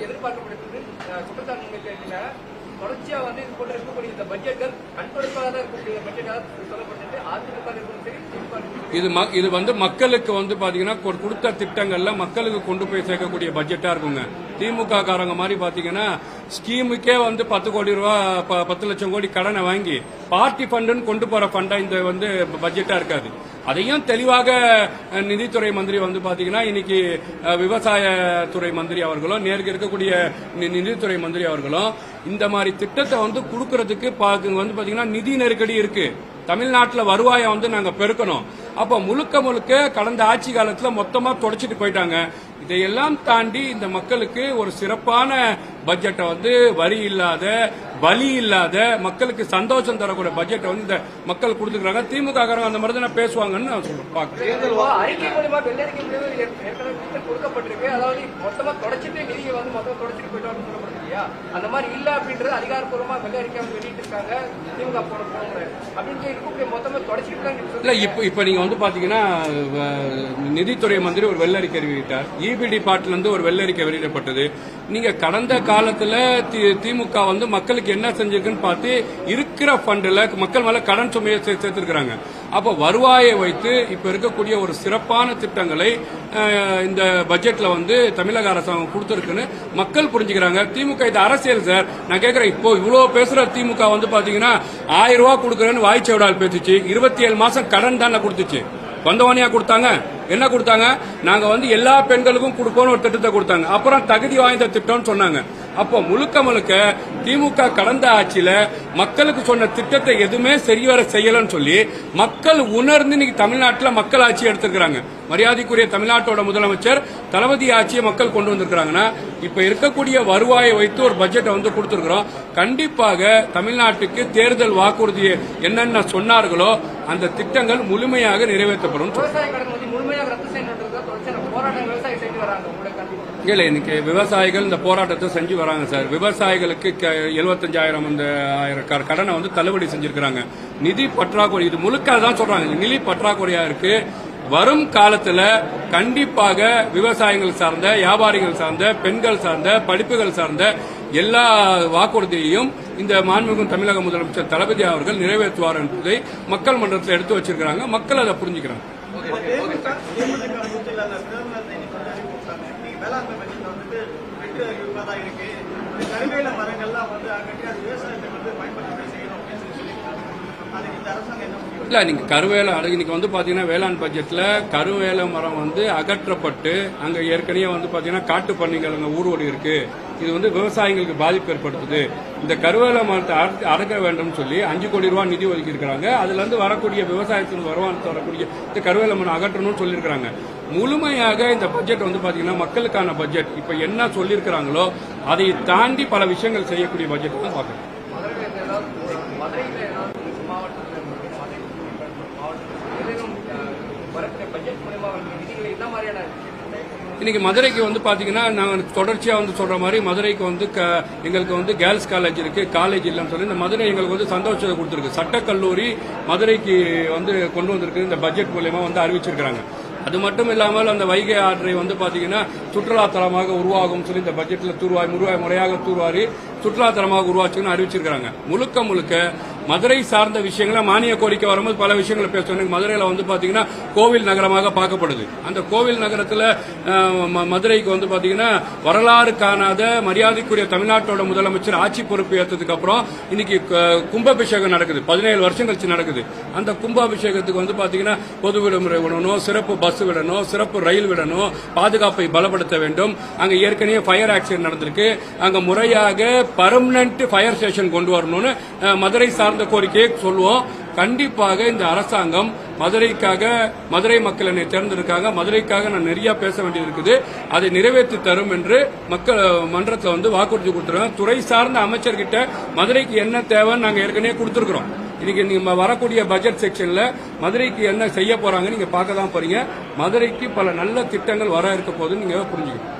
எதிர்பார்க்கப்படுகிறது குற்றச்சாட்டு தொடர்ச்சியா வந்து இது போன்ற இருக்கக்கூடிய இந்த பட்ஜெட்கள் கண்கொடுப்பாக இருக்கக்கூடிய பட்ஜெட்டாக சொல்லப்பட்டது அதிமுக இது வந்து மக்களுக்கு வந்து பாத்தீங்கன்னா கொடுத்த திட்டங்கள்ல மக்களுக்கு கொண்டு போய் சேர்க்கக்கூடிய பட்ஜெட்டா இருக்குங்க. திமுக காரங்க மாதிரி பாத்தீங்கன்னா ஸ்கீமுக்கே வந்து 10 கோடி ரூபாய் 10 லட்சம் கோடி கடனை வாங்கி பார்ட்டி ஃபண்டுன்னு கொண்டு போற ஃபண்டா இந்த வந்து பட்ஜெட்டா இருக்காது. அதையும் தெளிவாக நிதித்துறை மந்திரி வந்து பாத்தீங்கன்னா இன்னைக்கு விவசாயத்துறை மந்திரி அவர்களும் நேருக்கு இருக்கக்கூடிய நிதித்துறை மந்திரி அவர்களும் இந்த மாதிரி திட்டத்தை வந்து கொடுக்கறதுக்கு வந்து பாத்தீங்கன்னா நிதி நெருக்கடி இருக்கு. தமிழ்நாட்டில் வருவாயை வந்து நாங்க பெருக்கணும். அப்ப முழுக்க முழுக்க கடந்த ஆட்சி காலத்துல மொத்தமா தொடச்சிட்டு போயிட்டாங்க. இதையெல்லாம் தாண்டி இந்த மக்களுக்கு ஒரு சிறப்பான பட்ஜெட்டை வந்து வரி இல்லாத வலி இல்லாத மக்களுக்கு சந்தோஷம் தரக்கூடிய பட்ஜெட்டை வந்து இந்த மக்கள் கொடுத்துக்கிறாங்க. திமுக காரங்க அந்த மாதிரி தான் பேசுவாங்கன்னு நான் சொல்றேன். கொடுக்கப்பட்டிருக்கு, அதாவது மொத்தமா தொடச்சிட்டு நிதியை வந்து மொத்தமா தொடச்சிட்டு போயிட்டு அந்த மாதிரி இல்ல அப்படின்றது அதிகாரப்பூர்வமா வெள்ளை அறிக்கை வெளியிட்டு இருக்காங்க. திமுக அப்படின்னு மொத்தமா தொடச்சிட்டு இப்ப நீங்க வந்து பாத்தீங்கன்னா நிதித்துறை மந்திரி ஒரு வெள்ளை அறிக்கை வெளியிட்டார். இபி டிபார்ட்மெண்ட்ல இருந்து ஒரு வெள்ளை அறிக்கை வெளியிடப்பட்டது. நீங்க கடந்த காலத்துல திமுக வந்து மக்களுக்கு என்ன செஞ்சிருக்குன்னு பார்த்து இருக்கிற ஃபண்ட்ல மக்கள் மேல கடன் சுமையை சேர்த்திருக்கிறாங்க. அப்ப வருவாயை வைத்து இப்ப இருக்கக்கூடிய ஒரு சிறப்பான திட்டங்களை இந்த பட்ஜெட்ல வந்து தமிழக அரசாங்கம் கொடுத்திருக்குன்னு மக்கள் புரிஞ்சுக்கிறாங்க. திமுக இது அரசியல் சார். நான் கேட்கிறேன், இப்போ இவ்வளவு பேசுற திமுக வந்து பாத்தீங்கன்னா 1000 ரூபாய் கொடுக்கறேன்னு வாய்ச்சவடால் பேசிச்சு. 27 மாசம் கடன் தானே கொடுத்துச்சு. வந்தவனையா கொடுத்தாங்க? என்ன கொடுத்தாங்க? நாங்க வந்து எல்லா பெண்களுக்கும் கொடுப்போம் ஒரு திட்டத்தை கொடுத்தாங்க. அப்புறம் தகுதி வாய்ந்த திட்டம்னு சொன்னாங்க. அப்போ முழுக்க முழுக்க திமுக கடந்த ஆட்சியில மக்களுக்கு சொன்ன திட்டத்தை எதுவுமே சரிவர செய்யலன்னு சொல்லி மக்கள் உணர்ந்து இன்னைக்கு தமிழ்நாட்டில் மக்கள் ஆட்சி எடுத்திருக்கிறாங்க. மரியாதைக்குரிய தமிழ்நாட்டோட முதலமைச்சர் தளபதி ஆட்சியை மக்கள் கொண்டு வந்திருக்கிறாங்கன்னா இப்ப இருக்கக்கூடிய வருவாயை வைத்து ஒரு பட்ஜெட்டை வந்து கொடுத்திருக்கிறோம். கண்டிப்பாக தமிழ்நாட்டுக்கு தேர்தல் வாக்குறுதி என்னென்ன சொன்னார்களோ அந்த திட்டங்கள் முழுமையாக நிறைவேற்றப்படும். இன்னைக்கு விவசாயிகள் இந்த போராட்டத்தை செஞ்சு வராங்க சார். விவசாயிகளுக்கு 75,000 இந்த கடனை வந்து தள்ளுபடி செஞ்சிருக்கிறாங்க. நிதி பற்றாக்குறை இது முழுக்க தான் சொல்றாங்க. நிதி பற்றாக்குறையா இருக்கு. வரும் காலத்துல கண்டிப்பாக விவசாயிகள் சார்ந்த, வியாபாரிகள் சார்ந்த, பெண்கள் சார்ந்த, படிப்புகள் சார்ந்த எல்லா வாக்குறுதியையும் இந்த மாண்புமிகு தமிழக முதலமைச்சர் தளபதி அவர்கள் நிறைவேற்றுவார் என்பதை மக்கள் மன்றத்தில் எடுத்து வச்சிருக்கிறாங்க. மக்கள் அதை புரிஞ்சுக்கிறாங்க. இல்ல நீங்க கருவேல இன்னைக்கு வந்து பாத்தீங்கன்னா வேளாண் பட்ஜெட்ல கருவேல மரம் வந்து அகற்றப்பட்டு அங்க ஏற்கனவே வந்து பாத்தீங்கன்னா காட்டு பண்ணிகள் அங்க ஊர்வலி இருக்கு. இது வந்து விவசாயிகளுக்கு பாதிப்பு ஏற்படுத்துது. இந்த கருவேல மரத்தை அடக்க வேண்டும் சொல்லி 5 கோடி ரூபாய் நிதி ஒதுக்கி இருக்காங்க. அதுல இருந்து வரக்கூடிய விவசாயத்தின் வருமானத்தை வரக்கூடிய இந்த கருவேல மரம் அகற்றணும்னு சொல்லியிருக்காங்க. முழுமையாக இந்த பட்ஜெட் வந்து பாத்தீங்கன்னா மக்களுக்கான பட்ஜெட். இப்ப என்ன சொல்லியிருக்கிறாங்களோ அதை தாண்டி பல விஷயங்கள் செய்யக்கூடிய பட்ஜெட் தான் பாக்குறேன். இன்னைக்கு மதுரைக்கு வந்து பாத்தீங்கன்னா நாங்க தொடர்ச்சியா வந்து சொல்ற மாதிரி மதுரைக்கு வந்து எங்களுக்கு வந்து கேர்ள்ஸ் காலேஜ் இருக்கு, காலேஜ் இல்லைன்னு சொல்லி இந்த மதுரை எங்களுக்கு வந்து சந்தோஷத்தை கொடுத்திருக்கு. சட்டக்கல்லூரி மதுரைக்கு வந்து கொண்டு வந்திருக்கு. இந்த பட்ஜெட் மூலமா வந்து அறிவிச்சிருக்காங்க. அது மட்டும் இல்லாமல் அந்த வைகை ஆற்றை வந்து பாத்தீங்கன்னா சுற்றுலா தலமாக உருவாகும் சொல்லி இந்த பட்ஜெட்ல முறையாக தூர்வாரி சுற்றுலா தலமாக உருவாச்சுன்னு அறிவிச்சிருக்காங்க. முழுக்க முழுக்க மதுரை சார்ந்த விஷயங்கள மானிய கோரிக்கை வரும்போது பல விஷயங்களை பேசுவாங்க. மதுரையில வந்து பாத்தீங்கன்னா கோவில் நகரமாக பார்க்கப்படுது. அந்த கோவில் நகரத்துல மதுரைக்கு வந்து பாத்தீங்கன்னா வரலாறு காணாத மரியாதைக்குரிய தமிழ்நாட்டோட முதலமைச்சர் ஆட்சி பொறுப்பு ஏற்றதுக்கு அப்புறம் இன்னைக்கு கும்பாபிஷேகம் நடக்குது. 17 வருஷம் கழிச்சு நடக்குது. அந்த கும்பாபிஷேகத்துக்கு வந்து பாத்தீங்கன்னா பொது விடுமுறை விடணும், சிறப்பு பஸ் விடணும், சிறப்பு ரயில் விடணும், பாதுகாப்பை பலப்படுத்த வேண்டும். அங்க ஏற்கனவே ஃபயர் ஆக்சிடென்ட் நடந்திருக்கு. அங்க முறையாக பர்மனன்ட் ஃபயர் ஸ்டேஷன் கொண்டு வரணும்னு மதுரை சார்ந்த கோரிக்கையை சொல்லுவோம். கண்டிப்பாக இந்த அரசாங்கம் மதுரை மக்கள் என்னை தேர்ந்தெடுக்காங்க. மதுரைக்காக நான் நிறைய பேச வேண்டியது இருக்குது. அதை நிறைவேற்றி தரும் என்று மக்கள் மன்றத்தில் வந்து வாக்குறுதி கொடுத்துருக்காங்க. துறை சார்ந்த அமைச்சர்கிட்ட மதுரைக்கு என்ன தேவைன்னு நாங்க ஏற்கனவே கொடுத்திருக்கிறோம். இன்னைக்கு நீங்க வரக்கூடிய பட்ஜெட் செக்ஷன்ல மதுரைக்கு என்ன செய்ய போறாங்க நீங்க பார்க்க தான் போறீங்க. மதுரைக்கு பல நல்ல திட்டங்கள் வர இருக்க போது நீங்க புரிஞ்சுக்கணும்.